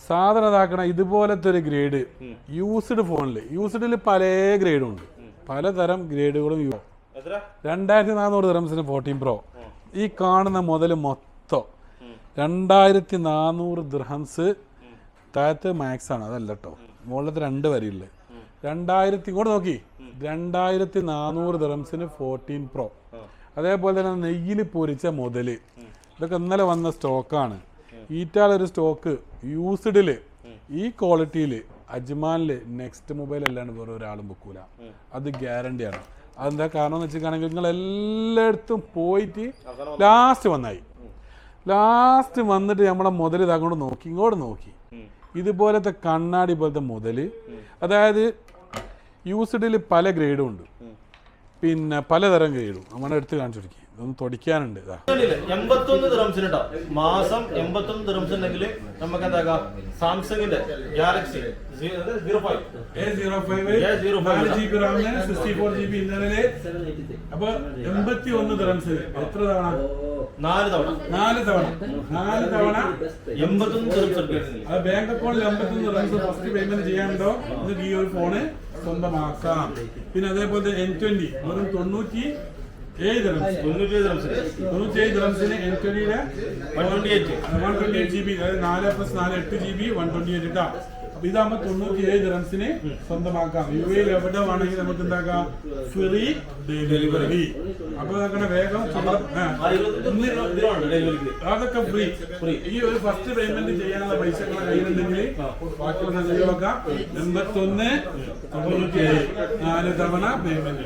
സാധനം ഇതാക്കണം ഇതുപോലത്തെ ഒരു ഗ്രേഡ് യൂസ്ഡ് ഫോണിൽ യൂസ്ഡിൽ പല ഗ്രേഡും ഉണ്ട് പലതരം ഗ്രേഡുകളും 2400 ദിറംസിന് 14 Pro ഈ കാണുന്ന മുതൽ മൊത്തം 2400 ദിർഹംസ് താഴത്ത് മാക്സ് ആണ് അതല്ല കേട്ടോ മുകളിലത്തെ 2 വരിയില്ലേ 2000 ഇങ്ങോട്ട് നോക്കി 2400 ദിറംസിന് 14 Pro അതേപോലെ തന്നെ നെയ്യിൽ പൊരിച്ച മുതല് ഇതൊക്കെ ഇന്നലെ വന്ന സ്റ്റോക്കാണ് ഈറ്റാലൊരു സ്റ്റോക്ക് യൂസ്ഡിൽ ഈ ക്വാളിറ്റിയിൽ അജ്മാനില് നെക്സ്റ്റ് മൊബൈൽ അല്ലാണ്ട് വേറെ ഒരാളും വെക്കൂല അത് ഗ്യാരണ്ടിയാണ് അതെന്താ കാരണം എന്ന് വെച്ചിട്ടാണെങ്കിൽ നിങ്ങൾ എല്ലായിടത്തും പോയിട്ട് ലാസ്റ്റ് വന്നിട്ട് നമ്മളെ മുതൽ ഇതങ്ങോട്ട് നോക്കി ഇങ്ങോട്ട് നോക്കി ഇതുപോലത്തെ കണ്ണാടി പോലത്തെ മുതല് അതായത് യൂസ്ഡിൽ പല ഗ്രേഡും ഉണ്ട് പിന്നെ പലതരം ഗ്രേഡും നമ്മുടെ അടുത്ത് കാണിച്ചു കൊടുക്കി ഇതൊന്ന് തൊടിക്കാനുണ്ട് 81 ദിറംസിന് മാസം 81 ദിറംസ് ഉണ്ടെങ്കിൽ നമുക്ക് എന്താക്കാം സാംസങ്ങിന്റെ ഗാലക്സി അപ്പൊ 81 ദിറംസിന് എത്ര തവണ 4 തവണ 81 ദിറംസ് അത് ബാങ്ക് അക്കൗണ്ടിൽ 81 ദിറംസ് ഫസ്റ്റ് പേയ്മെന്റ് ചെയ്യാനുണ്ടോ നിങ്ങൾക്ക് ഈ ഒരു ഫോണ് സ്വന്തമാക്കാം പിന്നെ അതേപോലെ N20 വെറും 97 ദിറംസിന് N20യുടെ 128 GB അതായത് 4+4 8 GB 128 ഇട്ടാ അപ്പൊ ഇതാകുമ്പോ 97 ദിറംസിന് സ്വന്തമാക്കാം UAE എവിടെ വേണമെങ്കിൽ നമുക്ക് എന്താക്കാം ഫ്രീ ഡെലിവറി അപ്പൊ ഇതാക്കണ വേഗം അതൊക്കെ ഫ്രീ ഈ ഒരു ഫസ്റ്റ് പേയ്മെന്റ് ചെയ്യാനുള്ള പൈസ കയ്യിലുണ്ടെങ്കിൽ ബാക്കിയുള്ള ഒഴിവാക്കാം 81 4 തവണ പേയ്മെന്റ്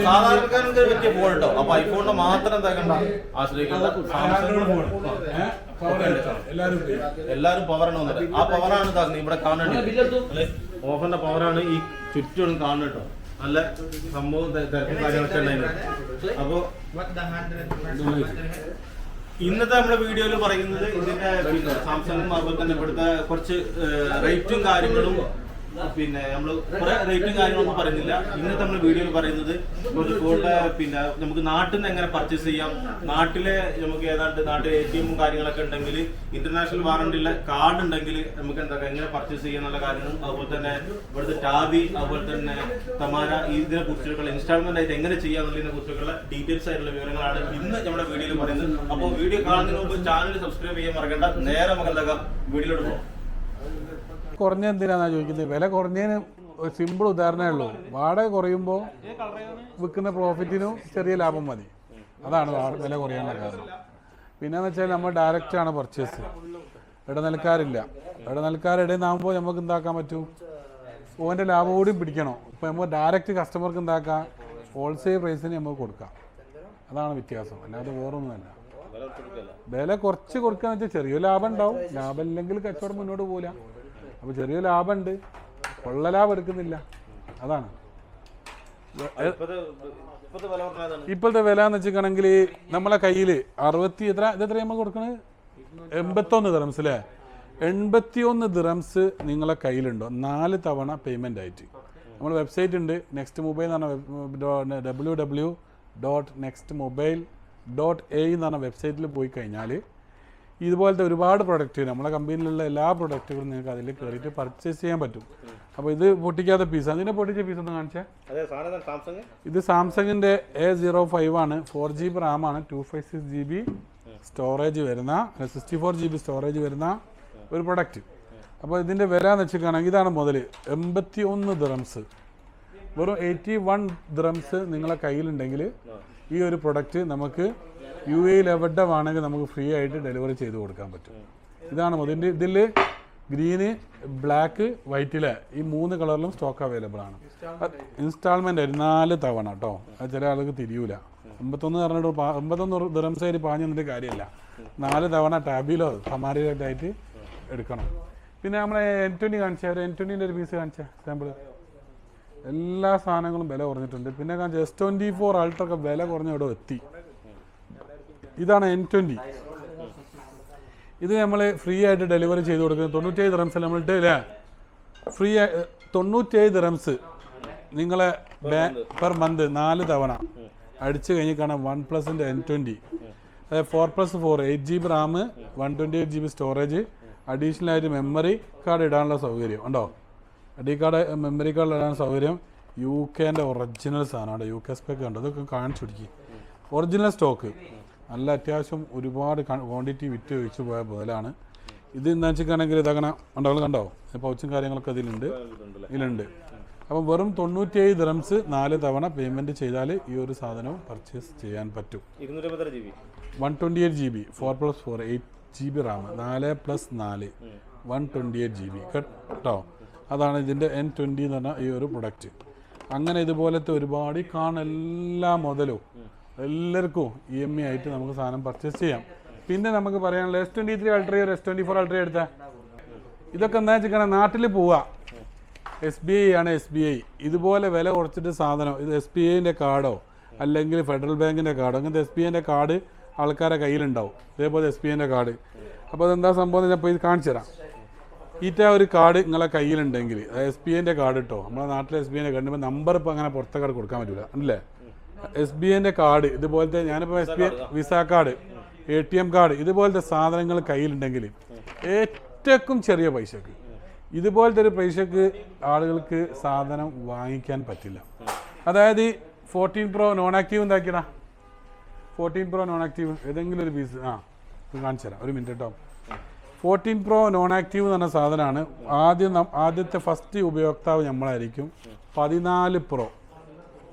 സാധാരണക്കാർക്ക് പറ്റിയ ഫോൺ കേട്ടോ അപ്പൊ ഐഫോണിനെ മാത്രം എന്താക്കണ്ട ആശ്രയിക്കണ്ട എല്ലാരും പവറാണ് വന്നത് ആ പവറാണ് ഇവിടെ കാണേണ്ടത് ഓഫറിന്റെ പവറാണ് ഈ ചുറ്റും കാണുന്നത് കേട്ടോ നല്ല സംഭവം തിരക്കും കാര്യങ്ങളൊക്കെ ഉണ്ടായിരുന്നു അപ്പൊ ഇന്നത്തെ നമ്മുടെ വീഡിയോയിൽ പറയുന്നത് ഇതിന്റെ സാംസങ്ങും അതുപോലെ തന്നെ ഇവിടുത്തെ കുറച്ച് റേറ്റും കാര്യങ്ങളും പിന്നെ നമ്മൾ കുറെ റേറ്റും കാര്യങ്ങളൊന്നും പറയുന്നില്ല ഇന്നത്തെ നമ്മൾ വീഡിയോയിൽ പറയുന്നത് ഒരു ഫോണിന്റെ പിന്നെ നമുക്ക് നാട്ടിൽ നിന്ന് എങ്ങനെ പർച്ചേസ് ചെയ്യാം നാട്ടിലെ നമുക്ക് ഏതാണ്ട് നാട്ടിൽ ATM കാര്യങ്ങളൊക്കെ ഉണ്ടെങ്കിൽ ഇന്റർനാഷണൽ വാറണ്ടിയുള്ള കാർഡ് ഉണ്ടെങ്കിൽ നമുക്ക് എന്താ എങ്ങനെ പർച്ചേസ് ചെയ്യാന്നുള്ള കാര്യങ്ങളും അതുപോലെ തന്നെ ഇവിടുത്തെ ടാബി അതുപോലെ തന്നെ തമാര ഇതിനെ കുറിച്ചുള്ള ഇൻസ്റ്റാൾമെന്റ് ആയിട്ട് എങ്ങനെ ചെയ്യാന്നുള്ളതിനെ കുറിച്ചുള്ള ഡീറ്റെയിൽസ് ആയിട്ടുള്ള വിവരങ്ങളാണ് ഇന്ന് നമ്മുടെ വീഡിയോയിൽ പറയുന്നത്. അപ്പോൾ വീഡിയോ കാണുന്നതിന് മുമ്പ് ചാനൽ സബ്സ്ക്രൈബ് ചെയ്യാൻ മറക്കണ്ട. നേരെ നമുക്ക് എന്താക്കാം വീഡിയോയിലോട്ട് പോകാം. കുറഞ്ഞ എന്തിനാന്നാ ചോദിക്കുന്നത്? വില കുറഞ്ഞതിന് ഒരു സിമ്പിൾ ഉദാഹരണമേ ഉള്ളൂ. വാടക കുറയുമ്പോൾ വിൽക്കുന്ന പ്രോഫിറ്റിനും ചെറിയ ലാഭം മതി. അതാണ് വില കുറയാനുള്ള കാരണം. പിന്നെന്ന് വെച്ചാൽ നമ്മൾ ഡയറക്റ്റാണ് പർച്ചേസ്, ഇടനിലക്കാരില്ല. ഇടനിലക്കാരിടയിലാകുമ്പോൾ നമുക്ക് എന്താക്കാൻ പറ്റും, ഓൻ്റെ ലാഭം കൂടിയും പിടിക്കണം. ഇപ്പോൾ നമ്മൾ ഡയറക്റ്റ് കസ്റ്റമർക്ക് എന്താക്കാം, ഹോൾസെയിൽ പ്രൈസിന് നമുക്ക് കൊടുക്കാം. അതാണ് വ്യത്യാസം, അല്ലാതെ വേറൊന്നുമല്ല. വില കുറച്ച് കൊടുക്കാന്ന് വെച്ചാൽ ചെറിയ ലാഭം ഉണ്ടാവും. ലാഭം ഇല്ലെങ്കിൽ കച്ചവടം മുന്നോട്ട് പോകില്ല. അപ്പോൾ ചെറിയ ലാഭമുണ്ട്, കൊള്ള ലാഭം എടുക്കുന്നില്ല. അതാണ് ഇപ്പോഴത്തെ വില എന്ന് വെച്ചിട്ടുണ്ടെങ്കിൽ നമ്മളെ കയ്യിൽ 60 എത്ര നമ്മൾ കൊടുക്കണത് 81 ദിറംസ് അല്ലേ? 81 ദിറംസ് നിങ്ങളെ കയ്യിലുണ്ടോ 4 തവണ പേയ്മെൻ്റ് ആയിട്ട്. നമ്മൾ വെബ്സൈറ്റ് ഉണ്ട്, നെക്സ്റ്റ് മൊബൈൽ എന്ന് പറഞ്ഞ www.nextmobile.a എന്ന് പറഞ്ഞ വെബ്സൈറ്റിൽ പോയി കഴിഞ്ഞാൽ ഇതുപോലത്തെ ഒരുപാട് പ്രൊഡക്റ്റ്, നമ്മളെ കമ്പനിയിലുള്ള എല്ലാ പ്രൊഡക്റ്റുകളും നിങ്ങൾക്ക് അതിൽ കയറിയിട്ട് പർച്ചേസ് ചെയ്യാൻ പറ്റും. അപ്പോൾ ഇത് പൊട്ടിക്കാത്ത പീസ്, അതിനെ പൊട്ടിച്ച പീസ് ഒന്ന് കാണിച്ചാൽ. ഇത് സാംസങ്ങിൻ്റെ A05 ആണ്, 4GB RAM ആണ്, 256GB സ്റ്റോറേജ് വരുന്ന 64GB സ്റ്റോറേജ് വരുന്ന ഒരു പ്രൊഡക്റ്റ്. അപ്പോൾ ഇതിൻ്റെ വില എന്ന് വെച്ചിട്ടാണെങ്കിൽ ഇതാണ് മുതൽ 81 ദിറംസ്. വെറും 81 ദിറംസ് നിങ്ങളെ കയ്യിലുണ്ടെങ്കിൽ ഈ ഒരു പ്രൊഡക്റ്റ് നമുക്ക് UAE എവിടെ വേണമെങ്കിൽ നമുക്ക് ഫ്രീ ആയിട്ട് ഡെലിവറി ചെയ്ത് കൊടുക്കാൻ പറ്റും. ഇതാണ് ഇതിൻ്റെ. ഇതിൽ ഗ്രീന്, ബ്ലാക്ക്, വൈറ്റിലെ ഈ 3 കളറിലും സ്റ്റോക്ക് അവൈലബിൾ ആണ്. ഇൻസ്റ്റാൾമെൻറ്റ് 4 തവണ കേട്ടോ. അത് ചില ആൾക്ക് തിരിയൂല. 81 പറഞ്ഞിട്ട് 81 ദിറംസ് ആയിട്ട് പാഞ്ഞു നിന്നിട്ട് കാര്യമില്ല. 4 തവണ ടാബിലോ സമാരിയിലൊക്കെ ആയിട്ട് എടുക്കണം. പിന്നെ നമ്മളെ N20 കാണിച്ചാൽ, ഒരു N20ൻ്റെ ഒരു പീസ് കാണിച്ചാൽ സാമ്പിൾ. എല്ലാ സാധനങ്ങളും വില കുറഞ്ഞിട്ടുണ്ട്. പിന്നെ കാണിച്ചാൽ S24 Ultra ഒക്കെ വില കുറഞ്ഞ ഇവിടെ എത്തി. ഇതാണ് N20. ഇത് നമ്മൾ ഫ്രീ ആയിട്ട് ഡെലിവറി ചെയ്ത് കൊടുക്കുന്നത് 97 ദിറംസ് നമ്മളിട്ട് അല്ലേ? ഫ്രീ 97 ദിറംസ് നിങ്ങളെ പെർ മന്ത് 4 തവണ അടിച്ചു കഴിഞ്ഞ് കാണാം. OnePlusൻ്റെ N20, അതായത് 4+4 8GB RAM, 128GB സ്റ്റോറേജ്, അഡീഷണലായിട്ട് മെമ്മറി കാർഡ് ഇടാനുള്ള സൗകര്യം ഉണ്ടോ? മെമ്മറി കാർഡ് ഇടാൻ സൗകര്യം UK ഒറിജിനൽ സാധനമാണ്. UK സ്പെക്ക് ഉണ്ട്, അതൊക്കെ കാണിച്ചു പിടിക്കും. ഒറിജിനൽ സ്റ്റോക്ക് നല്ല അത്യാവശ്യം ഒരുപാട് ക്വാണ്ടിറ്റി വിറ്റ് ഒഴിച്ചു പോയ മുതലാണ് ഇത്. എന്താ വെച്ചിട്ടാണെങ്കിൽ ഇതങ്ങനെ ഉണ്ടാവുക കണ്ടോ, പൗച്ചും കാര്യങ്ങളൊക്കെ ഇതിലുണ്ട്. അപ്പം വെറും 97 ദിറംസ് 4 തവണ പേയ്മെൻറ്റ് ചെയ്താൽ ഈ ഒരു സാധനവും പർച്ചേസ് ചെയ്യാൻ പറ്റും. 128 GB 4+4 8 GB റാം 4+4 128 GB കേട്ടോ. അതാണ് ഇതിൻ്റെ N20 എന്ന് പറഞ്ഞ ഈ ഒരു പ്രൊഡക്റ്റ്. അങ്ങനെ ഇതുപോലത്തെ ഒരുപാട് ഈ കാണുന്ന എല്ലാ മുതലും എല്ലാവർക്കും EMI ആയിട്ട് നമുക്ക് സാധനം പർച്ചേസ് ചെയ്യാം. പിന്നെ നമുക്ക് പറയാനുള്ള S23 Ultra S24 Ultra എടുത്താൽ ഇതൊക്കെ എന്താ വെച്ചാൽ നാട്ടിൽ പോവുക, SBI ആണ് SBI ഇതുപോലെ വില കുറച്ചിട്ട് സാധനം ഇത് SBIൻ്റെ കാർഡോ അല്ലെങ്കിൽ ഫെഡറൽ ബാങ്കിൻ്റെ കാർഡോ അങ്ങനത്തെ SBIൻ്റെ കാർഡ് ആൾക്കാരെ കയ്യിലുണ്ടാവും. ഇതേപോലെ SBIൻ്റെ കാർഡ്. അപ്പോൾ അതെന്താ സംഭവം ഞാൻ ഇപ്പോൾ ഇത് കാണിച്ചു തരാം. ഒരു കാർഡ് നിങ്ങളെ കയ്യിലുണ്ടെങ്കിൽ SBIൻ്റെ കാർഡ് കിട്ടോ, നമ്മുടെ നാട്ടിലെ SBIൻ്റെ കാർഡ് നമ്പർ ഇപ്പോൾ അങ്ങനെ പുറത്തെ കൊടുക്കാൻ പറ്റില്ല അല്ലേ. SBIൻ്റെ കാർഡ് ഇതുപോലത്തെ ഞാനിപ്പോൾ SBI visa card ATM card ഇതുപോലത്തെ സാധനങ്ങൾ കയ്യിലുണ്ടെങ്കിൽ ഏറ്റവും ചെറിയ പൈസക്ക് ഇതുപോലത്തെ ഒരു പൈസക്ക് ആളുകൾക്ക് സാധനം വാങ്ങിക്കാൻ പറ്റില്ല. അതായത് 14 Pro നോൺ ആക്റ്റീവ് എന്താക്കിയടാ, 14 Pro നോൺ ആക്റ്റീവ് ഏതെങ്കിലും ഒരു പീസ് കാണിച്ചു തരാം, ഒരു മിനിറ്റ് കേട്ടോ. 14 Pro നോൺ ആക്റ്റീവ് എന്ന് പറഞ്ഞ സാധനമാണ്. ആദ്യത്തെ ഫസ്റ്റ് ഉപയോക്താവ് നമ്മളായിരിക്കും. 14 Pro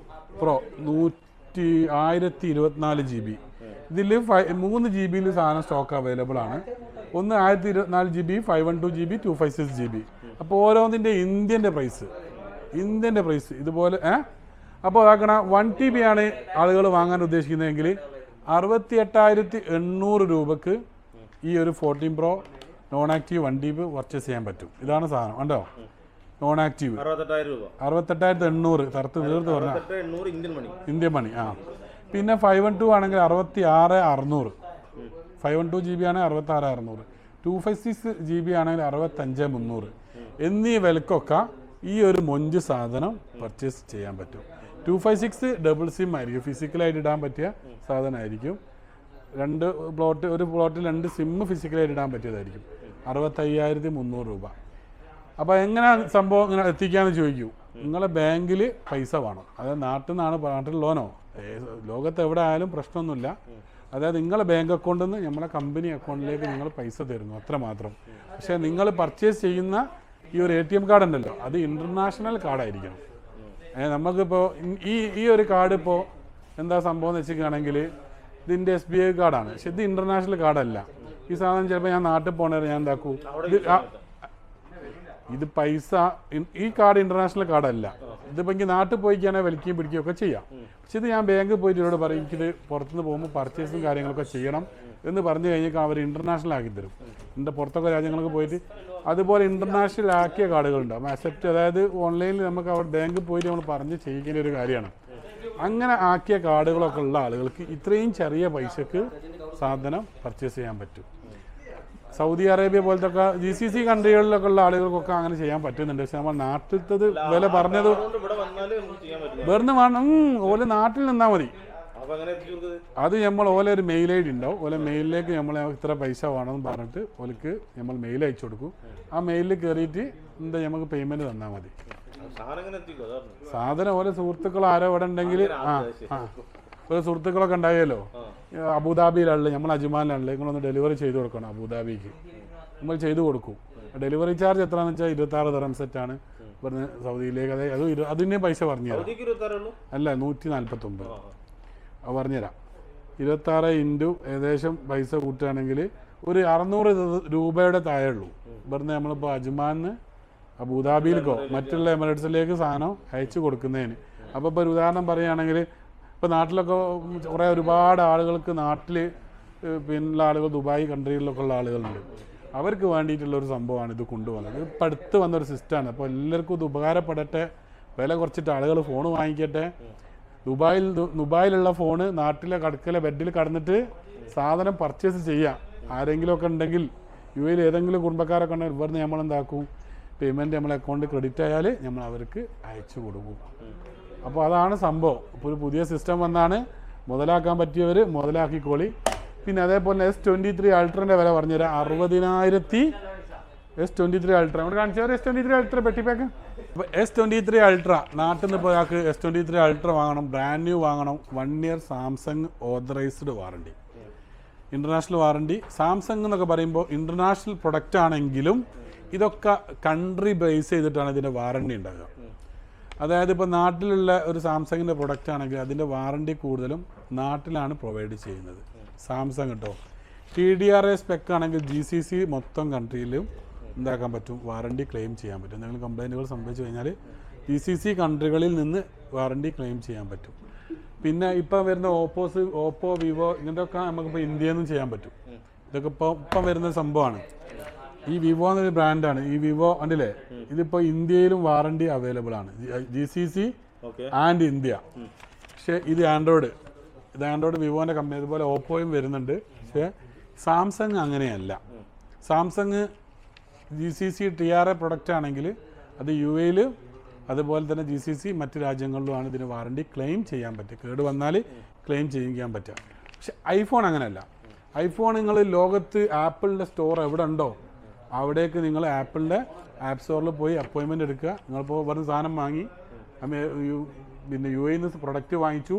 1024 GB. ഇതിൽ 3 GB സാധനം സ്റ്റോക്ക് അവൈലബിൾ ആണ്. ഒന്ന് 1024 GB 512 GB 256 GB. അപ്പോൾ ഓരോന്നിൻ്റെ ഇന്ത്യൻ്റെ പ്രൈസ് ഇതുപോലെ അപ്പോൾ അതാക്കണ 1 TB ആണ് ആളുകൾ വാങ്ങാൻ ഉദ്ദേശിക്കുന്നതെങ്കിൽ 68,800 രൂപക്ക് ഈ ഒരു 14 Pro non active 1 TB purchase ചെയ്യാൻ പറ്റും. ഇതാണ് സാധനം കണ്ടോ, നോൺ ആക്റ്റീവ് 68,800 തറുത്ത് തീർത്ത് പറഞ്ഞാൽ ഇന്ത്യൻ മണി. പിന്നെ 512 ആണെങ്കിൽ 66,600, 512 GB ആണെങ്കിൽ 66,600, 256 GB ആണെങ്കിൽ 65,300 എന്നീ വിലക്കൊക്കെ ഈ ഒരു മൊഞ്ച് സാധനം പർച്ചേസ് ചെയ്യാൻ പറ്റും. 256 ഡബിൾ സിം ആയിരിക്കും, ഫിസിക്കലായിട്ട് ഇടാൻ പറ്റിയ സാധനമായിരിക്കും. ഒരു പ്ലോട്ടിൽ 2 സിം ഫിസിക്കലായിട്ട് ഇടാൻ പറ്റിയതായിരിക്കും. 65,300 രൂപ. അപ്പോൾ എങ്ങനെ സംഭവം ഇങ്ങനെ എത്തിക്കാമെന്ന് ചോദിക്കൂ. നിങ്ങളെ ബാങ്കിൽ പൈസ വേണം, അതായത് നാട്ടിൽ ലോനോ ലോകത്ത് എവിടെ ആയാലും പ്രശ്നമൊന്നുമില്ല. അതായത് നിങ്ങളെ ബാങ്ക് അക്കൗണ്ടിൽ നിന്ന് നമ്മളെ കമ്പനി അക്കൗണ്ടിലേക്ക് നിങ്ങൾ പൈസ തരുന്നു അത്രമാത്രം. പക്ഷേ നിങ്ങൾ പർച്ചേസ് ചെയ്യുന്ന ഈ ഒരു ATM കാർഡ് ഉണ്ടല്ലോ അത് ഇൻ്റർനാഷണൽ കാർഡായിരിക്കണം. നമുക്കിപ്പോൾ ഈ ഒരു കാർഡ് ഇപ്പോൾ എന്താ സംഭവം എന്ന് വെച്ചിട്ടാണെങ്കിൽ ഇതിൻ്റെ SBI കാർഡാണ്, പക്ഷെ ഇത് ഇൻ്റർനാഷണൽ കാർഡല്ല. ഈ സാധനം ചിലപ്പോൾ ഞാൻ നാട്ടിൽ പോകണേ ഞാൻ എന്താക്കൂ ഇത് പൈസ ഈ കാർഡ് ഇൻ്റർനാഷണൽ കാർഡല്ല. ഇതിപ്പോൾ എനിക്ക് നാട്ടിൽ പോയിക്കാണെങ്കിൽ വലിക്കുകയും പിടിക്കുകയും ഒക്കെ ചെയ്യാം. പക്ഷെ ഇത് ഞാൻ ബാങ്കിൽ പോയിട്ട് ഇവരോട് പറയും എനിക്കിത് പുറത്തുനിന്ന് പോകുമ്പോൾ പർച്ചേസും കാര്യങ്ങളൊക്കെ ചെയ്യണം എന്ന് പറഞ്ഞു കഴിഞ്ഞാൽ അവർ ഇൻ്റർനാഷണൽ ആക്കി തരും. എൻ്റെ പുറത്തൊക്കെ രാജ്യങ്ങൾക്ക് പോയിട്ട് അതുപോലെ ഇൻ്റർനാഷണൽ ആക്കിയ കാർഡുകളുണ്ടാവും അക്സെപ്റ്റ്. അതായത് ഓൺലൈനിൽ നമുക്ക് അവിടെ ബാങ്കിൽ പോയിട്ട് നമ്മൾ പറഞ്ഞ് ചെയ്യിക്കേണ്ട ഒരു കാര്യമാണ്. അങ്ങനെ ആക്കിയ കാർഡുകളൊക്കെ ഉള്ള ആളുകൾക്ക് ഇത്രയും ചെറിയ പൈസക്ക് സാധനം പർച്ചേസ് ചെയ്യാൻ പറ്റും. സൗദി അറേബ്യ പോലത്തെ GCC കൺട്രികളിലൊക്കെ ഉള്ള ആളുകൾക്കൊക്കെ അങ്ങനെ ചെയ്യാൻ പറ്റുന്നുണ്ട്. പക്ഷെ നമ്മൾ നാട്ടിലത്തത് വില പറഞ്ഞത് വേറെ വേണം, ഓല നാട്ടിൽ നിന്നാൽ മതി. അത് നമ്മൾ ഓല ഒരു മെയിൽ ID ഉണ്ടാവും, ഓല മെയിലിലേക്ക് നമ്മൾ ഇത്ര പൈസ വേണമെന്ന് പറഞ്ഞിട്ട് ഓലക്ക് നമ്മൾ മെയിൽ അയച്ചു കൊടുക്കും. ആ മെയിലിൽ കയറിയിട്ട് നമുക്ക് പേയ്മെൻറ്റ് തന്നാൽ മതി. സാധനം ഓരോ സുഹൃത്തുക്കൾ ആരോ ഇവിടെ ഉണ്ടെങ്കിൽ ഓരോ സുഹൃത്തുക്കളൊക്കെ ഉണ്ടായല്ലോ അബുദാബിയിലുള്ള നമ്മൾ അജ്മാനിലാണല്ലോ, നിങ്ങളൊന്ന് ഡെലിവറി ചെയ്ത് കൊടുക്കണം അബുദാബിക്ക്. നമ്മൾ ചെയ്തു കൊടുക്കും. ഡെലിവറി ചാർജ് എത്രയാണെന്ന് വെച്ചാൽ 26 ദിറം സെറ്റാണ് ഇവിടുന്ന് സൗദിയിലേക്ക്. അതായത് അതിൻ്റെ പൈസ പറഞ്ഞുതരാം. അല്ല 149 പറഞ്ഞുതരാം. 26 ഇൻറ്റു ഏകദേശം പൈസ കൂട്ടുകയാണെങ്കിൽ ഒരു 600 രൂപയുടെ താഴെ ഉള്ളൂ. ഇവിടുന്ന് നമ്മളിപ്പോൾ അജ്മാനിന്ന് അബുദാബിയിലേക്കോ മറ്റുള്ള എമിറേറ്റ്സിലേക്ക് സാധനം അയച്ചു കൊടുക്കുന്നതിന്. അപ്പോൾ ഇപ്പോൾ ഒരു ഉദാഹരണം പറയുകയാണെങ്കിൽ ഇപ്പോൾ നാട്ടിലൊക്കെ ഒരുപാട് ആളുകൾക്ക് നാട്ടിൽ പിന്നുള്ള ആളുകൾ ദുബായ് കൺട്രികളിലൊക്കെ ഉള്ള ആളുകളുണ്ട്. അവർക്ക് വേണ്ടിയിട്ടുള്ളൊരു സംഭവമാണ് ഇത് കൊണ്ടുപോകുന്നത്. ഇപ്പം അടുത്ത് വന്നൊരു സിസ്റ്റമാണ്. അപ്പോൾ എല്ലാവർക്കും ഇത് ഉപകാരപ്പെടട്ടെ, വില കുറച്ചിട്ട് ആളുകൾ ഫോൺ വാങ്ങിക്കട്ടെ. ദുബായിലുള്ള ഫോണ് നാട്ടിലെ കടക്കലെ ബെഡിൽ കടന്നിട്ട് സാധനം പർച്ചേസ് ചെയ്യാം. ആരെങ്കിലുമൊക്കെ ഉണ്ടെങ്കിൽ UAE ഏതെങ്കിലും കുടുംബക്കാരൊക്കെ ഉണ്ടെങ്കിൽ ഇവിടുന്ന് നമ്മളെന്താക്കും, പേയ്മെൻറ്റ് നമ്മളെ അക്കൗണ്ടിൽ ക്രെഡിറ്റ് ആയാൽ നമ്മൾ അവർക്ക് അയച്ചു കൊടുക്കും. അപ്പോൾ അതാണ് സംഭവം. ഇപ്പോൾ ഒരു പുതിയ സിസ്റ്റം വന്നാണ്, മുതലാക്കാൻ പറ്റിയവർ മുതലാക്കിക്കോളി. പിന്നെ അതേപോലെ S23 Ultraൻ്റെ വില പറഞ്ഞുതരാം. S23 അൾട്ര അവിടെ കാണിച്ചാൽ S23 അൾട്ര പെട്ടി പാക്ക്. അപ്പോൾ S23 അൾട്ര നാട്ടിൽ നിന്ന് ഇപ്പോൾ ഒരാൾക്ക് S23 അൾട്ര വാങ്ങണം, ബ്രാൻഡ് ന്യൂ വാങ്ങണം, 1 year Samsung authorised warranty, international warranty. Samsung എന്നൊക്കെ പറയുമ്പോൾ ഇൻ്റർനാഷണൽ പ്രൊഡക്റ്റ് ആണെങ്കിലും ഇതൊക്കെ കൺട്രി ബേസ് ചെയ്തിട്ടാണ് ഇതിൻ്റെ വാറണ്ടി ഉണ്ടാകുക. അതായത് ഇപ്പോൾ നാട്ടിലുള്ള ഒരു സാംസങ്ങിൻ്റെ പ്രൊഡക്റ്റ് ആണെങ്കിൽ അതിൻ്റെ വാറണ്ടി കൂടുതലും നാട്ടിലാണ് പ്രൊവൈഡ് ചെയ്യുന്നത് സാംസങ് കേട്ടോ. TDRA സ്പെക്ക് ആണെങ്കിൽ GCC മൊത്തം കൺട്രിയിലും എന്താക്കാൻ പറ്റും, വാറണ്ടി ക്ലെയിം ചെയ്യാൻ പറ്റും. എന്തെങ്കിലും കംപ്ലൈൻറ്റുകൾ സംഭവിച്ചു കഴിഞ്ഞാൽ GCC കൺട്രികളിൽ നിന്ന് വാറണ്ടി ക്ലെയിം ചെയ്യാൻ പറ്റും. പിന്നെ ഇപ്പം വരുന്ന ഓപ്പോ വിവോ ഇങ്ങനത്തെയൊക്കെ നമുക്കിപ്പോൾ ഇന്ത്യയിൽ നിന്നും ചെയ്യാൻ പറ്റും. ഇതൊക്കെ ഇപ്പം വരുന്ന സംഭവമാണ്. ഈ വിവോ എന്നൊരു ബ്രാൻഡാണ്. ഈ വിവോ കണ്ടില്ലേ, ഇതിപ്പോൾ ഇന്ത്യയിലും വാറണ്ടി അവൈലബിൾ ആണ്, GCC ആൻഡ് ഇന്ത്യ. പക്ഷേ ഇത് ആൻഡ്രോയിഡ് വിവോൻ്റെ കമ്പനി, അതുപോലെ ഓപ്പോയും വരുന്നുണ്ട്. പക്ഷേ സാംസങ് അങ്ങനെയല്ല. സാംസങ് GCC TRA പ്രൊഡക്റ്റ് ആണെങ്കിൽ അത് UAE അതുപോലെ തന്നെ GCC മറ്റ് രാജ്യങ്ങളിലുമാണ് ഇതിന് വാറണ്ടി ക്ലെയിം ചെയ്യാൻ പറ്റുക, കേട് വന്നാൽ ക്ലെയിം ചെയ്യാൻ പറ്റുക. പക്ഷെ ഐഫോൺ അങ്ങനെയല്ല. ഐഫോൺ നിങ്ങൾ ലോകത്ത് ആപ്പിളിൻ്റെ സ്റ്റോർ എവിടെ ഉണ്ടോ അവിടേക്ക് നിങ്ങൾ ആപ്പിളിൻ്റെ ആപ്പ് സ്റ്റോറിൽ പോയി അപ്പോയിൻമെൻറ്റ് എടുക്കുക. നിങ്ങളിപ്പോൾ വെറും സാധനം വാങ്ങി പിന്നെ UAE നിന്ന് പ്രൊഡക്റ്റ് വാങ്ങിച്ചു,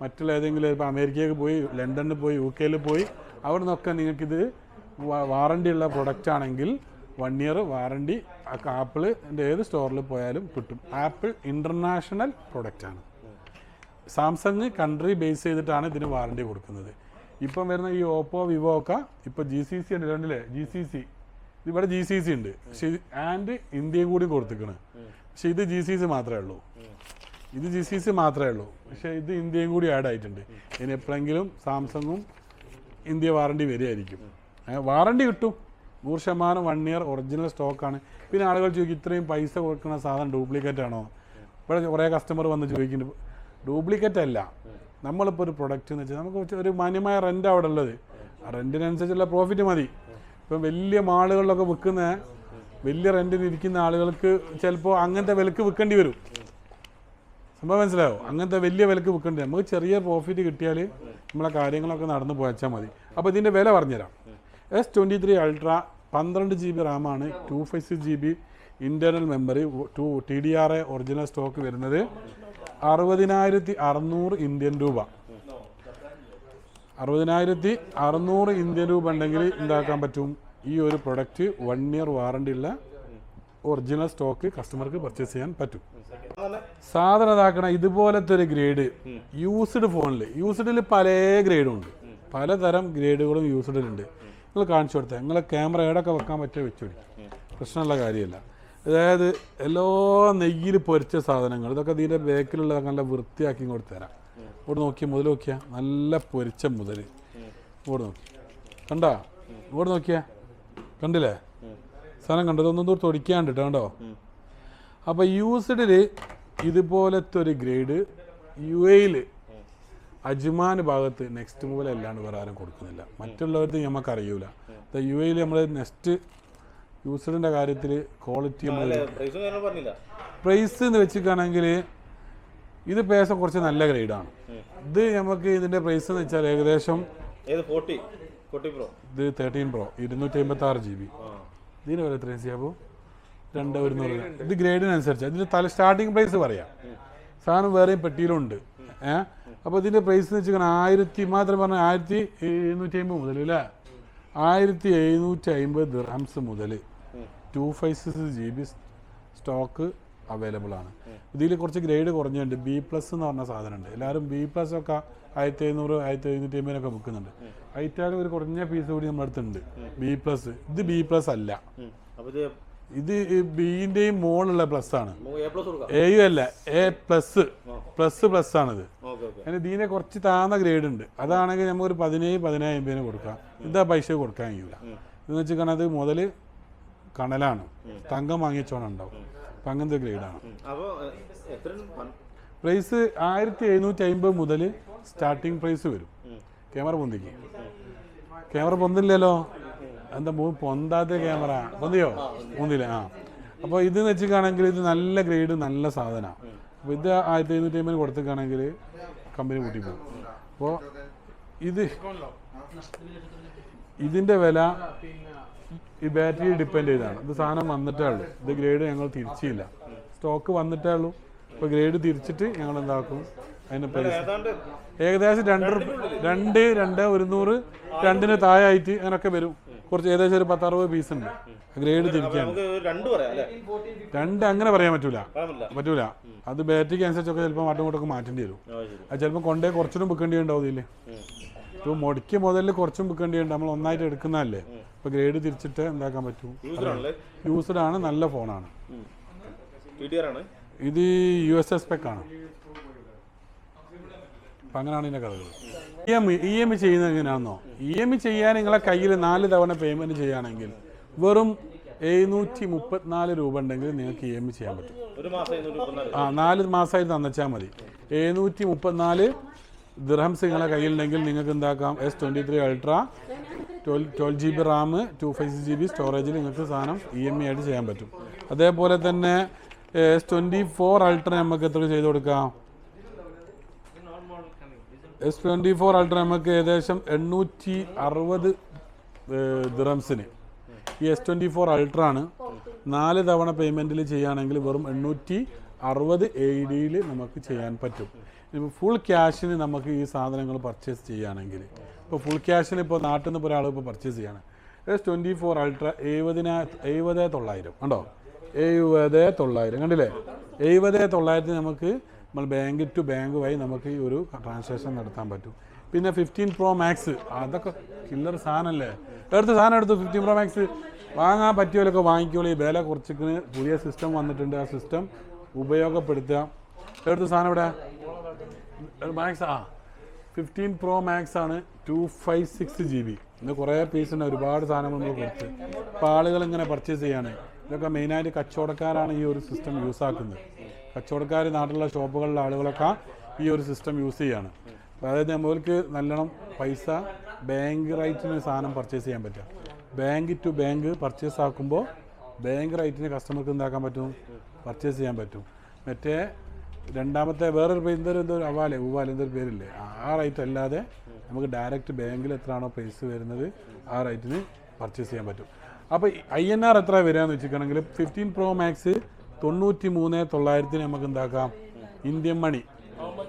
മറ്റുള്ള ഏതെങ്കിലും ഇപ്പോൾ അമേരിക്കയിൽ പോയി, ലണ്ടനിൽ പോയി, UK പോയി, അവിടെ നിന്നൊക്കെ നിങ്ങൾക്കിത് വാറണ്ടി ഉള്ള പ്രൊഡക്റ്റ് ആണെങ്കിൽ 1 ഇയർ വാറണ്ടി ആപ്പിളിൻ്റെ ഏത് സ്റ്റോറിൽ പോയാലും കിട്ടും. ആപ്പിൾ ഇൻ്റർനാഷണൽ പ്രൊഡക്റ്റാണ്. സാംസങ് കൺട്രി ബേസ് ചെയ്തിട്ടാണ് ഇതിന് വാറണ്ടി കൊടുക്കുന്നത്. ഇപ്പം വരുന്ന ഈ ഓപ്പോ വിവോ ഒക്കെ ഇപ്പോൾ GCC ഉണ്ട്, രണ്ടില്ലേ GCC, ഇവിടെ GCC ഉണ്ട്, പക്ഷേ ആൻഡ് ഇന്ത്യയും കൂടി കൊടുത്തിക്കണ്. പക്ഷെ ഇത് GCC മാത്രമേ ഉള്ളൂ, പക്ഷേ ഇത് ഇന്ത്യയും കൂടി ആഡ് ആയിട്ടുണ്ട്. ഇനി എപ്പോഴെങ്കിലും സാംസങ്ങും ഇന്ത്യ വാറണ്ടി വരികയായിരിക്കും. വാറണ്ടി കിട്ടും 100%, 1 ഇയർ ഒറിജിനൽ സ്റ്റോക്കാണ്. പിന്നെ ആളുകൾ ചോദിക്കും ഇത്രയും പൈസ കൊടുക്കുന്ന സാധനം ഡ്യൂപ്ലിക്കേറ്റ് ആണോ? ഇവിടെ കുറേ കസ്റ്റമർ വന്ന് ചോദിക്കുന്നുണ്ട്. ഡ്യൂപ്ലിക്കേറ്റ് അല്ല. നമ്മളിപ്പോൾ ഒരു പ്രൊഡക്റ്റ് എന്ന് വെച്ചാൽ നമുക്ക് ഒരു മാന്യമായ റെൻ്റ് അവിടെ ഉള്ളത്, ആ റെൻറ്റിനനുസരിച്ചുള്ള പ്രോഫിറ്റ് മതി. ഇപ്പം വലിയ മാളുകളിലൊക്കെ വിൽക്കുന്ന വലിയ റെൻറ്റിന് ഇരിക്കുന്ന ആളുകൾക്ക് ചിലപ്പോൾ അങ്ങനത്തെ വിലക്ക് വിൽക്കേണ്ടി വരും. സംഭവം മനസ്സിലായോ? അങ്ങനത്തെ വലിയ വിലക്ക് വിൽക്കേണ്ടി വരും. നമുക്ക് ചെറിയ പ്രോഫിറ്റ് കിട്ടിയാൽ നമ്മളെ കാര്യങ്ങളൊക്കെ നടന്നു പോയച്ചാൽ മതി. അപ്പോൾ ഇതിൻ്റെ വില പറഞ്ഞുതരാം. S23 ultra 12 GB റാമാണ്, 256 GB internal memory, TDRA original stock വരുന്നത് 60,600 ഇന്ത്യൻ രൂപ. 60,600 ഇന്ത്യൻ രൂപ ഉണ്ടെങ്കിൽ എന്താക്കാൻ പറ്റും, ഈ ഒരു പ്രൊഡക്റ്റ് 1 ഇയർ വാറണ്ടി ഉള്ള ഒറിജിനൽ സ്റ്റോക്ക് കസ്റ്റമർക്ക് പർച്ചേസ് ചെയ്യാൻ പറ്റും. സാധനം ഇതാക്കണ ഇതുപോലത്തെ ഒരു ഗ്രേഡ് യൂസ്ഡ് ഫോണിൽ, യൂസ്ഡിൽ പല ഗ്രേഡും ഉണ്ട്, പലതരം ഗ്രേഡുകളും യൂസ്ഡിലുണ്ട്. നിങ്ങൾ കാണിച്ചു കൊടുത്താൽ നിങ്ങളെ ക്യാമറ എവിടെയൊക്കെ വെക്കാൻ പറ്റുമോ വെച്ചോടി, പ്രശ്നമുള്ള കാര്യമല്ല. അതായത് എല്ലാ നെയ്യിൽ പൊരിച്ച സാധനങ്ങൾ ഇതൊക്കെ ഇതിൻ്റെ ബാക്കിലുള്ള നല്ല വൃത്തിയാക്കി ഇങ്ങോട്ട് തരാം. ഇവിടെ നോക്കിയാൽ മുതൽ നോക്കിയാൽ നല്ല പൊരിച്ച മുതൽ ഇവിടെ നോക്കി കണ്ടോ, ഇവിടെ നോക്കിയാൽ കണ്ടില്ലേ സാധനം കണ്ടത്, ഒന്നും ദൂരം തൊടിക്കാണ്ട് കണ്ടോ. അപ്പോൾ യൂസ്ഡിൽ ഇതുപോലത്തെ ഒരു ഗ്രേഡ് UAE അജ്മാൻ ഭാഗത്ത് നെക്സ്റ്റ് മൂല അല്ലാണ്ട് വേറെ ആരും കൊടുക്കുന്നില്ല. മറ്റുള്ളവർക്ക് നമുക്കറിയൂല. UAE നമ്മൾ നെക്സ്റ്റ് യൂസ്ഡിൻ്റെ കാര്യത്തിൽ ക്വാളിറ്റി പ്രൈസ് എന്ന് വെച്ചിട്ടാണെങ്കിൽ ഇത് പേസ കുറച്ച് നല്ല ഗ്രേഡാണ്. ഇത് നമുക്ക് ഇതിൻ്റെ പ്രൈസ് എന്ന് വെച്ചാൽ ഏകദേശം ഇത് 13 Pro 256 GB. ഇതിന് വില എത്രയും ചെയ്യാപ്പോൾ 2,100. ഇത് ഗ്രേഡിനനുസരിച്ച് ഇതിൻ്റെ സ്റ്റാർട്ടിങ് പ്രൈസ് പറയാം. സാധനം വേറെയും പെട്ടിയിലുണ്ട്. അപ്പോൾ ഇതിൻ്റെ പ്രൈസ് എന്ന് വെച്ചാൽ 1000 മാത്രം പറഞ്ഞാൽ 1750 മുതൽ അല്ലേ, 1750 ദിർഹംസ് മുതൽ 256 GB സ്റ്റോക്ക് അവൈലബിൾ ആണ്. ഇതിൽ കുറച്ച് ഗ്രേഡ് കുറഞ്ഞുണ്ട്. B+ എന്ന് പറഞ്ഞ സാധനമുണ്ട്. എല്ലാവരും B+ ഒക്കെ 1700, 1750 വിൽക്കുന്നുണ്ട്. അതിറ്റാലും ഒരു കുറഞ്ഞ പീസ് കൂടി നമ്മുടെ അടുത്തുണ്ട് B+. ഇത് B+ അല്ല, ഇത് ബിന്റെയും മോളുള്ള പ്ലസ് ആണ്. എയും അല്ല, A++ ആണിത്. അതിന് ഇതിനെ കുറച്ച് താഴ്ന്ന ഗ്രേഡ് ഉണ്ട്. അതാണെങ്കിൽ നമുക്കൊരു 17,50 കൊടുക്കാം. ഇതാ പൈസ കൊടുക്കാൻ കഴിയൂല. എന്ന് വെച്ചാൽ അത് മുതൽ കണലാണ്, തങ്കം വാങ്ങിച്ചോണം ഉണ്ടാവും. അപ്പം അങ്ങനത്തെ ഗ്രേഡാണ്. പ്രൈസ് 1750 മുതൽ സ്റ്റാർട്ടിങ് പ്രൈസ് വരും. ക്യാമറ പൊന്തിക്ക്, ക്യാമറ പൊന്തില്ലല്ലോ, എന്താ പൊന്താത്ത ക്യാമറ പൊന്തിയോ? പൊന്തില്ല. അപ്പോൾ ഇതെന്ന് വെച്ചിട്ടാണെങ്കിൽ ഇത് നല്ല ഗ്രേഡ് നല്ല സാധനമാണ്. അപ്പോൾ ഇത് 1750 കൊടുത്തേക്കാണെങ്കിൽ കമ്പനി കൂട്ടി പോകും. അപ്പോൾ ഇതിൻ്റെ വില ഈ ബാറ്ററി ഡിപ്പെൻഡ് ചെയ്താണ്. ഇത് സാധനം വന്നിട്ടേ ഉള്ളൂ. ഇത് ഗ്രേഡ് ഞങ്ങൾ തിരിച്ചില്ല, സ്റ്റോക്ക് വന്നിട്ടേ ഉള്ളൂ. ഇപ്പോൾ ഗ്രേഡ് തിരിച്ചിട്ട് ഞങ്ങൾ എന്താക്കും, അതിന് പൈസ ഏകദേശം 2 2 താഴായിട്ട് അങ്ങനെയൊക്കെ വരും. കുറച്ച് ഏകദേശം ഒരു 10-60 പീസ് ഉണ്ട് ഗ്രേഡ് തിരിക്കാൻ. 2 അങ്ങനെ പറയാൻ പറ്റൂല. അത് ബാറ്ററിക്ക് അനുസരിച്ചൊക്കെ ചിലപ്പോൾ മാറ്റം മാറ്റേണ്ടി വരും. അത് ചിലപ്പോൾ കൊണ്ടേ കുറച്ചും വിൽക്കേണ്ടി ഉണ്ടാവും. ഇതിൽ ഇപ്പോൾ മുടക്കിയ മുതലിൽ കുറച്ചും വിൽക്കേണ്ടി ഉണ്ട്. നമ്മൾ ഒന്നായിട്ട് എടുക്കുന്നതല്ലേ. ഇപ്പോൾ ഗ്രേഡ് തിരിച്ചിട്ട് എന്താക്കാൻ പറ്റും. യൂസ്ഡ് ആണ്, നല്ല ഫോണാണ്. ഇത് USS spec ആണ്. അപ്പം അങ്ങനെയാണ് ഇതിൻ്റെ കഥകൾ. EMI ചെയ്യുന്നത് എങ്ങനെയാണെന്നോ, EMI ചെയ്യാൻ നിങ്ങളെ കയ്യിൽ 4 തവണ പേയ്മെൻറ്റ് ചെയ്യുകയാണെങ്കിൽ വെറും 734 രൂപ ഉണ്ടെങ്കിൽ നിങ്ങൾക്ക് EMI ചെയ്യാൻ പറ്റും. 4 മാസമായിട്ട് തന്നച്ചാൽ മതി. 734 ദിർഹംസ് നിങ്ങളെ കയ്യിലുണ്ടെങ്കിൽ നിങ്ങൾക്ക് എന്താക്കാം, S23 Ultra 12 GB RAM 256 GB സ്റ്റോറേജിൽ നിങ്ങൾക്ക് സാധനം EMI ആയിട്ട് ചെയ്യാൻ പറ്റും. അതേപോലെ തന്നെ S24 Ultra നമുക്ക് എത്ര ചെയ്ത് കൊടുക്കാം. S24 Ultra നമുക്ക് ഏകദേശം 860 ദിർഹംസിന്. ഈ S24 Ultra ആണ് 4 തവണ പേയ്മെൻറ്റിൽ ചെയ്യുകയാണെങ്കിൽ വെറും 860 AED നമുക്ക് ചെയ്യാൻ പറ്റും. ഇപ്പോൾ ഫുൾ ക്യാഷിന് നമുക്ക് ഈ സാധനങ്ങൾ പർച്ചേസ് ചെയ്യുകയാണെങ്കിൽ, ഇപ്പോൾ ഫുൾ ക്യാഷിന് ഇപ്പോൾ നാട്ടിൽ നിന്ന് ഒരാൾ ഇപ്പോൾ പർച്ചേസ് ചെയ്യാണ്. S24 Ultra 70,900 കണ്ടോ, 70,900 കണ്ടില്ലേ. 70,900 നമുക്ക് നമ്മൾ ബാങ്ക് ടു ബാങ്ക് വഴി നമുക്ക് ഈ ഒരു ട്രാൻസാക്ഷൻ നടത്താൻ പറ്റും. പിന്നെ 15 Pro Max അതൊക്കെ കില്ലർ സാധനമല്ലേ. സാധനം എടുത്തു 15 Pro Max വാങ്ങാൻ പറ്റിയവരൊക്കെ വാങ്ങിക്കോളൂ. ഈ വില കുറച്ചിട്ട് പുതിയ സിസ്റ്റം വന്നിട്ടുണ്ട്, ആ സിസ്റ്റം ഉപയോഗപ്പെടുത്തുക. സാധനം ഇവിടെ മാക്സ് 15 Pro Max ആണ് 256 GB. ഇന്ന് കുറേ പീസുണ്ട്, ഒരുപാട് സാധനങ്ങൾ നമ്മൾ കൊടുത്ത്. ഇപ്പോൾ ആളുകൾ ഇങ്ങനെ പർച്ചേസ് ചെയ്യാണ്. ഇതൊക്കെ മെയിനായിട്ട് കച്ചവടക്കാരാണ് ഈ ഒരു സിസ്റ്റം യൂസ് ആക്കുന്നത്. കച്ചവടക്കാർ നാട്ടിലുള്ള ഷോപ്പുകളിലെ ആളുകളൊക്കെ ഈ ഒരു സിസ്റ്റം യൂസ് ചെയ്യാണ്. അതായത് നമ്മൾക്ക് നല്ലോണം പൈസ ബാങ്ക് റൈറ്റിന് സാധനം പർച്ചേസ് ചെയ്യാൻ പറ്റുക. ബാങ്ക് ടു ബാങ്ക് പർച്ചേസ് ആക്കുമ്പോൾ ബാങ്ക് റൈറ്റിന് കസ്റ്റമർക്ക് എന്താക്കാൻ പറ്റും, പർച്ചേസ് ചെയ്യാൻ പറ്റും. മറ്റേ രണ്ടാമത്തെ വേറൊരു എന്തോ ഉവാൽ എന്തൊരു പേരില്ലേ, ആ റൈറ്റ് അല്ലാതെ നമുക്ക് ഡയറക്റ്റ് ബാങ്കിൽ എത്രയാണോ പൈസ വരുന്നത് ആ റൈറ്റിന് പർച്ചേസ് ചെയ്യാൻ പറ്റും. അപ്പോൾ INR എത്ര വരികയെന്ന് വെച്ചിട്ടുണ്ടെങ്കിൽ 15 Pro Max 93,900 നമുക്ക് എന്താക്കാം, Indian money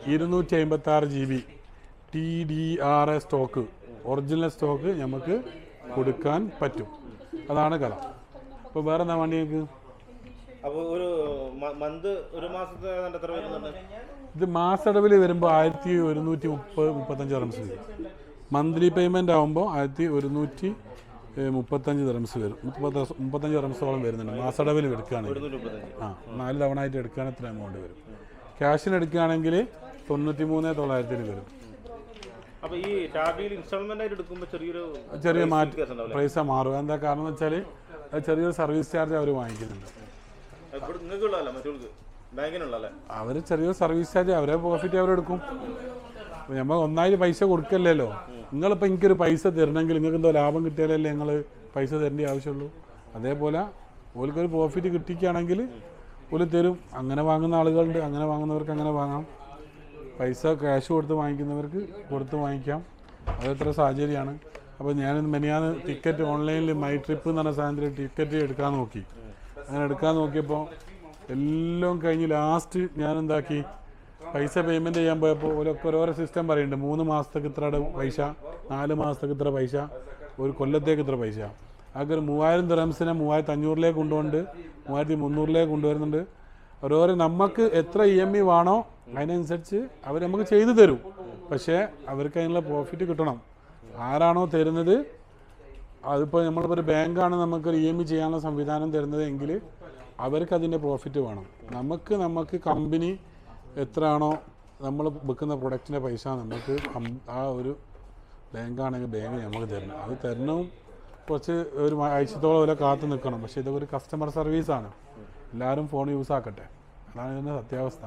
256 GB TDR stock, original stock നമുക്ക് കൊടുക്കാൻ പറ്റും. അതാണ് കഥ. ഇപ്പോൾ വേറെ എന്താ വേണ്ടി നിങ്ങൾക്ക്? ഇത് മാസടവിൽ വരുമ്പോൾ 1135 ദിർഹംസ് വരും. മന്ത്ലി പേയ്മെൻറ്റ് ആകുമ്പോൾ 1135 ദിർഹംസ് വരും. 35 ദിർഹംസോളം വരുന്നുണ്ട് മാസടവിൽ എടുക്കുകയാണെങ്കിൽ. 4 തവണ ആയിട്ട് എടുക്കുകയാണെങ്കിൽ എത്ര എമൗണ്ട് വരും. ക്യാഷിന് എടുക്കുകയാണെങ്കിൽ 93,900 വരും. ചെറിയ പ്രൈസ മാറും. എന്താ കാരണം എന്ന് വെച്ചാൽ ചെറിയൊരു സർവീസ് ചാർജ് അവർ വാങ്ങിക്കുന്നുണ്ട്. അവർ ചെറിയൊരു സർവീസ് ചാർജ് അവരെ പ്രോഫിറ്റ് അവരെടുക്കും. നമ്മൾ ഒന്നായിട്ട് പൈസ കൊടുക്കല്ലോ. നിങ്ങളിപ്പോൾ എനിക്കൊരു പൈസ തരണമെങ്കിൽ നിങ്ങൾക്ക് എന്തോ ലാഭം കിട്ടിയാലല്ലേ നിങ്ങൾ പൈസ തരേണ്ട ആവശ്യമുള്ളൂ. അതേപോലെ ഓൽക്കൊരു പ്രോഫിറ്റ് കിട്ടിക്കുകയാണെങ്കിൽ ഓല് തരും. അങ്ങനെ വാങ്ങുന്ന ആളുകളുണ്ട്, അങ്ങനെ വാങ്ങുന്നവർക്ക് അങ്ങനെ വാങ്ങാം. പൈസ ക്യാഷ് കൊടുത്ത് വാങ്ങിക്കുന്നവർക്ക് കൊടുത്ത് വാങ്ങിക്കാം. അതെത്ര സാഹചര്യമാണ്. അപ്പോൾ ഞാൻ മെനിയാന്ന് ടിക്കറ്റ് ഓൺലൈനിൽ മൈ ട്രിപ്പ് എന്ന് പറഞ്ഞ സാധനത്തിൽ ടിക്കറ്റ് എടുക്കാൻ നോക്കി. അങ്ങനെ എടുക്കാൻ നോക്കിയപ്പോൾ എല്ലാം കഴിഞ്ഞ് ലാസ്റ്റ് ഞാൻ എന്താക്കി, പൈസ പേയ്മെൻറ്റ് ചെയ്യാൻ പോയപ്പോൾ ഓരോരോ സിസ്റ്റം പറയുന്നുണ്ട്. 3 മാസത്തേക്ക് ഇത്ര പൈസ, 4 മാസത്തേക്ക് ഇത്ര പൈസ, ഒരു കൊല്ലത്തേക്ക് ഇത്ര പൈസ. അതൊക്കെ ഒരു 3000 ദിർഹംസിനെ 3500 കൊണ്ടുകൊണ്ട് 3300 കൊണ്ടുവരുന്നുണ്ട്. ഓരോരോ നമുക്ക് എത്ര EMI വേണോ അതിനനുസരിച്ച് അവർ നമുക്ക് ചെയ്തു തരും. പക്ഷേ അവർക്ക് അതിനുള്ള പ്രോഫിറ്റ് കിട്ടണം. ആരാണോ തരുന്നത്, അതിപ്പോൾ നമ്മളിപ്പോൾ ഒരു ബാങ്കാണ് നമുക്കൊരു EMI ചെയ്യാനുള്ള സംവിധാനം തരുന്നത് എങ്കിൽ അവർക്ക് അതിൻ്റെ പ്രോഫിറ്റ് വേണം. നമുക്ക് കമ്പനി എത്രയാണോ നമ്മൾ വിൽക്കുന്ന പ്രൊഡക്റ്റിൻ്റെ പൈസ നമുക്ക് ആ ഒരു ബാങ്കാണെങ്കിൽ ബാങ്ക് നമുക്ക് തരണം. അത് തരണവും കുറച്ച് ഒരു ആഴ്ചത്തോളം വരെ കാത്തു നിൽക്കണം. പക്ഷേ ഇതൊക്കെ ഒരു കസ്റ്റമർ സർവീസാണ്. എല്ലാവരും ഫോൺ യൂസ് ആക്കട്ടെ. അതാണ് ഇതിൻ്റെ സത്യാവസ്ഥ.